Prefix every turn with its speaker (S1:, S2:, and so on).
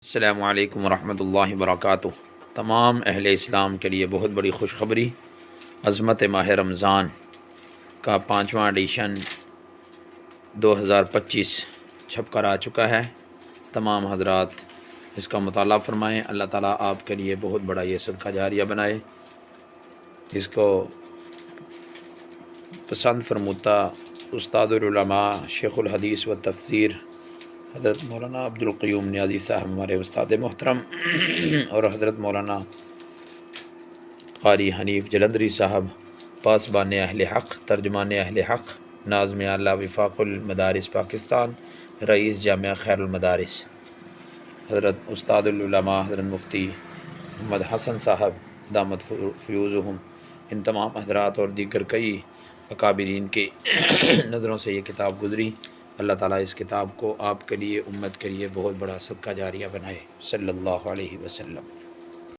S1: السلام علیکم ورحمۃ اللہ وبرکاتہ۔ تمام اہل اسلام کے لیے بہت بڑی خوشخبری، عظمت ماہ رمضان کا 5واں ایڈیشن 2025 چھپ کر آ چکا ہے۔ تمام حضرات اس کا مطالعہ فرمائیں، اللہ تعالیٰ آپ کے لیے بہت بڑا یہ صدقہ جاریہ بنائے۔ اس کو پسند فرموتا استاد العلماء شیخ الحدیث و تفسیر حضرت مولانا عبدالقیوم نیازی صاحب ہمارے استاد محترم اور حضرت مولانا قاری حنیف جلندری صاحب پاسبان اہل حق، ترجمان اہل حق، ناظم اعلیٰ وفاق المدارس پاکستان، رئیس جامعہ خیر المدارس، حضرت استاد العلماء حضرت مفتی محمد حسن صاحب دامت فیوزہم، ان تمام حضرات اور دیگر کئی اکابرین کی نظروں سے یہ کتاب گزری۔ اللہ تعالیٰ اس کتاب کو آپ کے لیے، امت کے لیے بہت بڑا صدقہ جاریہ بنائے، صلی اللہ علیہ وسلم۔